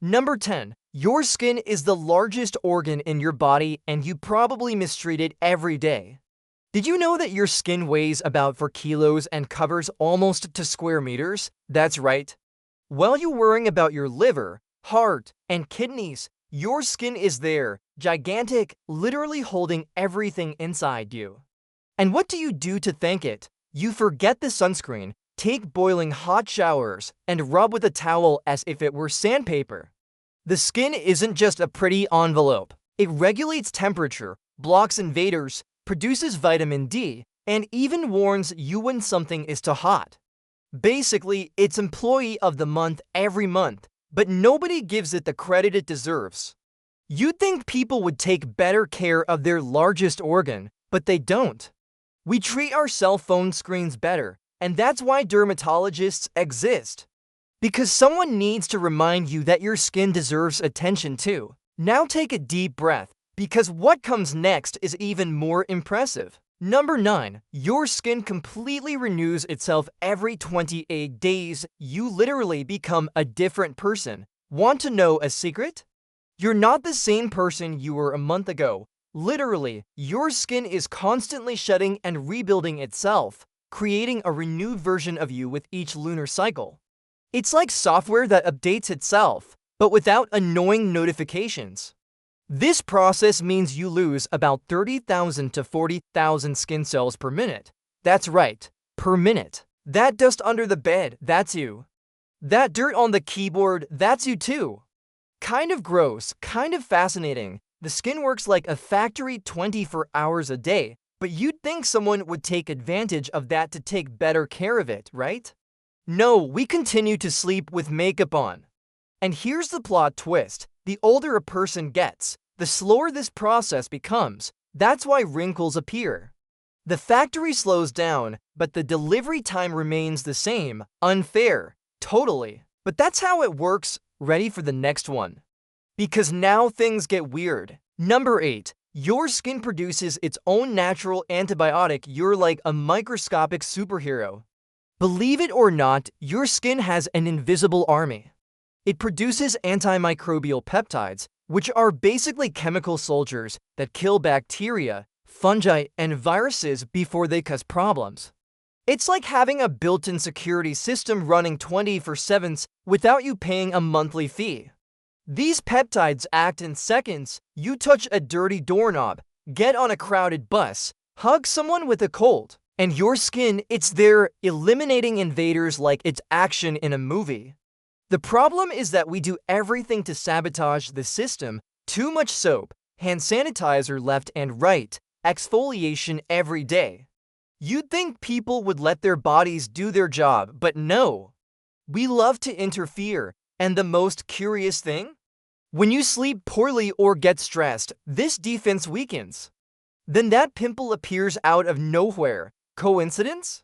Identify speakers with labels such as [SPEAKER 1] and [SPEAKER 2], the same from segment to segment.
[SPEAKER 1] Number 10. Your skin is the largest organ in your body and you probably mistreat it every day. Did you know that your skin weighs about 4 kilos and covers almost to square meters? That's right. While you're worrying about your liver, heart, and kidneys, your skin is there, gigantic, literally holding everything inside you. And what do you do to thank it? You forget the sunscreen, take boiling hot showers, and rub with a towel as if it were sandpaper. The skin isn't just a pretty envelope. It regulates temperature, blocks invaders, produces vitamin D, and even warns you when something is too hot. Basically, it's Employee of the Month every month, but nobody gives it the credit it deserves. You'd think people would take better care of their largest organ, but they don't. We treat our cell phone screens better, and that's why dermatologists exist. Because someone needs to remind you that your skin deserves attention too. Now take a deep breath, because what comes next is even more impressive. Number 9. Your skin completely renews itself every 28 days. You literally become a different person. Want to know a secret? You're not the same person you were a month ago. Literally, your skin is constantly shedding and rebuilding itself, creating a renewed version of you with each lunar cycle. It's like software that updates itself, but without annoying notifications. This process means you lose about 30,000 to 40,000 skin cells per minute. That's right, per minute. That dust under the bed, that's you. That dirt on the keyboard, that's you too. Kind of gross, kind of fascinating. The skin works like a factory 24 hours a day, but you'd think someone would take advantage of that to take better care of it, right? No, we continue to sleep with makeup on. And here's the plot twist. The older a person gets, the slower this process becomes. That's why wrinkles appear. The factory slows down, but the delivery time remains the same. Unfair. Totally. But that's how it works. Ready for the next one? Because now things get weird. Number 8. Your skin produces its own natural antibiotic. You're like a microscopic superhero. Believe it or not, your skin has an invisible army. It produces antimicrobial peptides, which are basically chemical soldiers that kill bacteria, fungi, and viruses before they cause problems. It's like having a built-in security system running 24/7 without you paying a monthly fee. These peptides act in seconds. You touch a dirty doorknob, get on a crowded bus, hug someone with a cold, and your skin, it's there eliminating invaders like it's action in a movie. The problem is that we do everything to sabotage the system. Too much soap, hand sanitizer left and right, exfoliation every day. You'd think people would let their bodies do their job, but no. We love to interfere, and the most curious thing? When you sleep poorly or get stressed, this defense weakens. Then that pimple appears out of nowhere. Coincidence?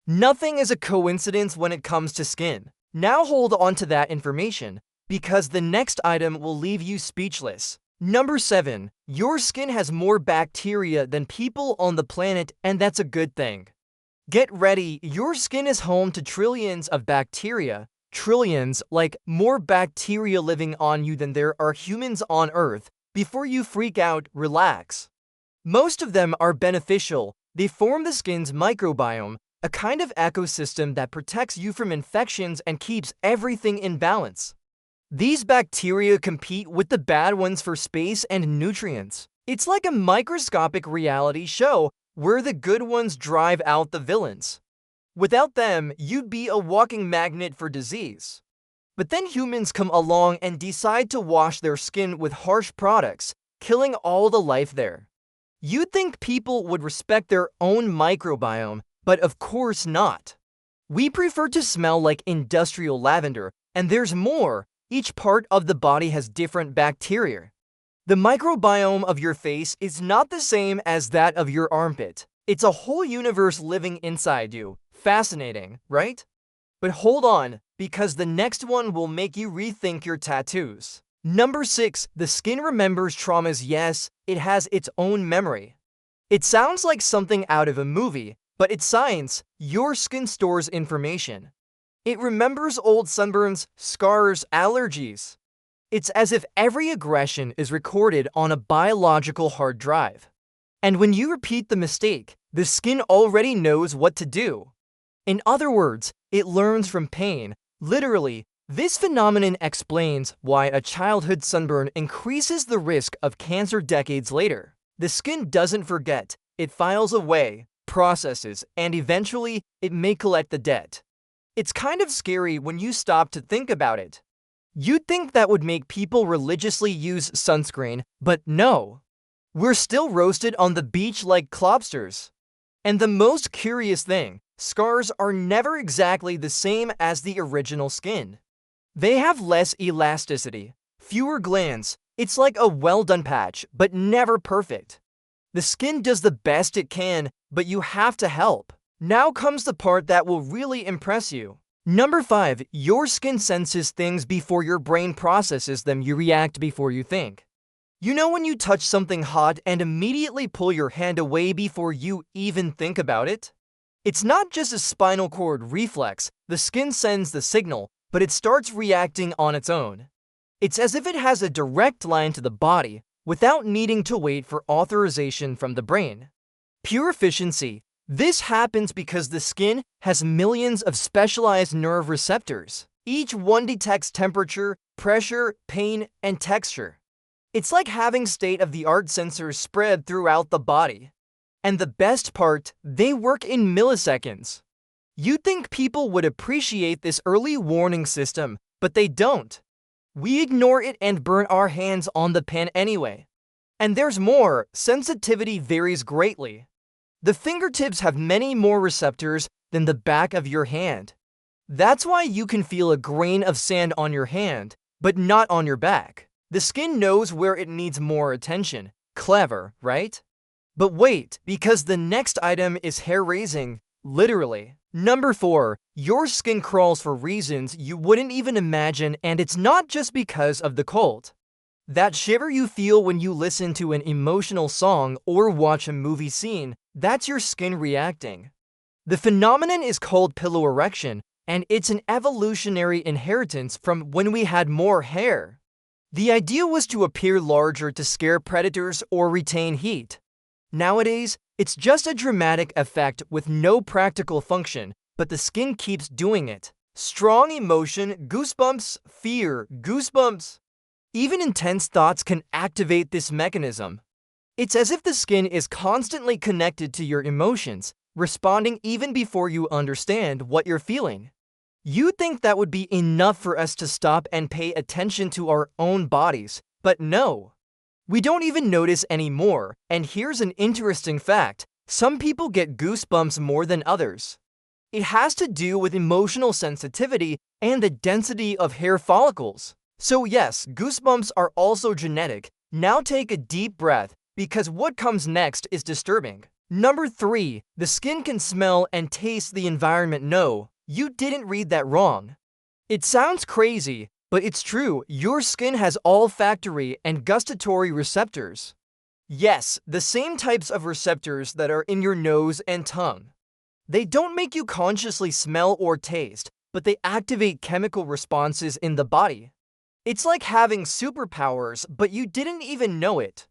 [SPEAKER 1] Nothing is a coincidence when it comes to skin. Now hold on to that information, because the next item will leave you speechless. Number 7. Your skin has more bacteria than people on the planet, and that's a good thing. Get ready, your skin is home to trillions of bacteria. Trillions, like more bacteria living on you than there are humans on Earth. Before you freak out, relax. Most of them are beneficial. They form the skin's microbiome, a kind of ecosystem that protects you from infections and keeps everything in balance. These bacteria compete with the bad ones for space and nutrients. It's like a microscopic reality show where the good ones drive out the villains. Without them, you'd be a walking magnet for disease. But then humans come along and decide to wash their skin with harsh products, killing all the life there. You'd think people would respect their own microbiome, but of course not. We prefer to smell like industrial lavender, and there's more. Each part of the body has different bacteria. The microbiome of your face is not the same as that of your armpit. It's a whole universe living inside you. Fascinating, right? But hold on, because the next one will make you rethink your tattoos. Number 6. The skin remembers traumas. Yes, it has its own memory. It sounds like something out of a movie, but it's science. Your skin stores information. It remembers old sunburns, scars, allergies. It's as if every aggression is recorded on a biological hard drive. And when you repeat the mistake, the skin already knows what to do. In other words, it learns from pain. Literally, this phenomenon explains why a childhood sunburn increases the risk of cancer decades later. The skin doesn't forget, it files away, processes, and eventually, it may collect the debt. It's kind of scary when you stop to think about it. You'd think that would make people religiously use sunscreen, but no. We're still roasted on the beach like lobsters. And the most curious thing, scars are never exactly the same as the original skin. They have less elasticity, fewer glands. It's like a well-done patch, but never perfect. The skin does the best it can, but you have to help. Now comes the part that will really impress you. Number 5, your skin senses things before your brain processes them. You react before you think. You know when you touch something hot and immediately pull your hand away before you even think about it? It's not just a spinal cord reflex. The skin sends the signal, but it starts reacting on its own. It's as if it has a direct line to the body without needing to wait for authorization from the brain. Pure efficiency. This happens because the skin has millions of specialized nerve receptors. Each one detects temperature, pressure, pain, and texture. It's like having state-of-the-art sensors spread throughout the body. And the best part, they work in milliseconds. You'd think people would appreciate this early warning system, but they don't. We ignore it and burn our hands on the pen anyway. And there's more. Sensitivity varies greatly. The fingertips have many more receptors than the back of your hand. That's why you can feel a grain of sand on your hand, but not on your back. The skin knows where it needs more attention. Clever, right? But wait, because the next item is hair-raising, literally. Number 4, your skin crawls for reasons you wouldn't even imagine, and it's not just because of the cold. That shiver you feel when you listen to an emotional song or watch a movie scene, that's your skin reacting. The phenomenon is called pillow erection, and it's an evolutionary inheritance from when we had more hair. The idea was to appear larger to scare predators or retain heat. Nowadays, it's just a dramatic effect with no practical function, but the skin keeps doing it. Strong emotion, goosebumps, fear, goosebumps. Even intense thoughts can activate this mechanism. It's as if the skin is constantly connected to your emotions, responding even before you understand what you're feeling. You'd think that would be enough for us to stop and pay attention to our own bodies, but no. We don't even notice anymore, and here's an interesting fact. Some people get goosebumps more than others. It has to do with emotional sensitivity and the density of hair follicles. So yes, goosebumps are also genetic. Now take a deep breath, because what comes next is disturbing. Number 3, the skin can smell and taste the environment. No, you didn't read that wrong. It sounds crazy, but it's true. Your skin has olfactory and gustatory receptors. Yes, the same types of receptors that are in your nose and tongue. They don't make you consciously smell or taste, but they activate chemical responses in the body. It's like having superpowers, but you didn't even know it.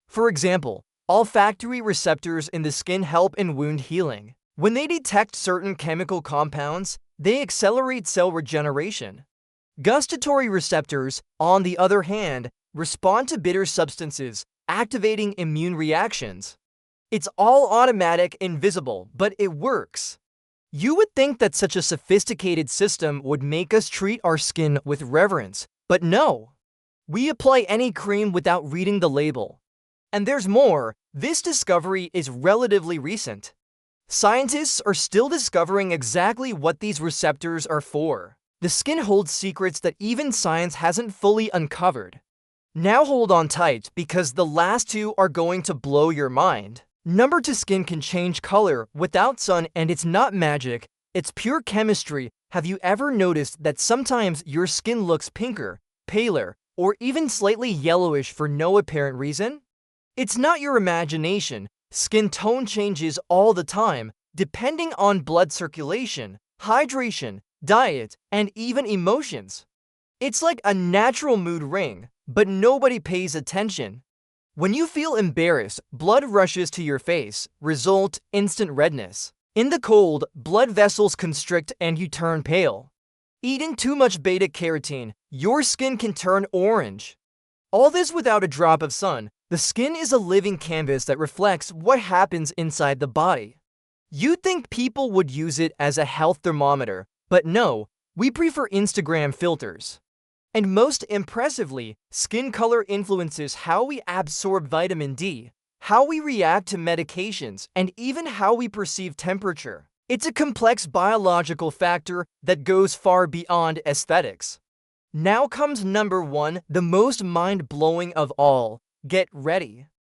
[SPEAKER 1] For example, olfactory receptors in the skin help in wound healing. When they detect certain chemical compounds, they accelerate cell regeneration. Gustatory receptors, on the other hand, respond to bitter substances, activating immune reactions. It's all automatic, invisible, but it works. You would think that such a sophisticated system would make us treat our skin with reverence, but no. We apply any cream without reading the label. And there's more. This discovery is relatively recent. Scientists are still discovering exactly what these receptors are for. The skin holds secrets that even science hasn't fully uncovered. Now hold on tight, because the last 2 are going to blow your mind. Number 2, skin can change color without sun, and it's not magic, it's pure chemistry. Have you ever noticed that sometimes your skin looks pinker, paler, or even slightly yellowish for no apparent reason? It's not your imagination. Skin tone changes all the time, depending on blood circulation, hydration, diet, and even emotions. It's like a natural mood ring, but nobody pays attention. When you feel embarrassed, blood rushes to your face, result instant redness. In the cold, blood vessels constrict and you turn pale. Eating too much beta-carotene, your skin can turn orange. All this without a drop of sun. The skin is a living canvas that reflects what happens inside the body. You'd think people would use it as a health thermometer, but no, we prefer Instagram filters. And most impressively, skin color influences how we absorb vitamin D, how we react to medications, and even how we perceive temperature. It's a complex biological factor that goes far beyond aesthetics. Now comes number 1, the most mind-blowing of all. Get ready.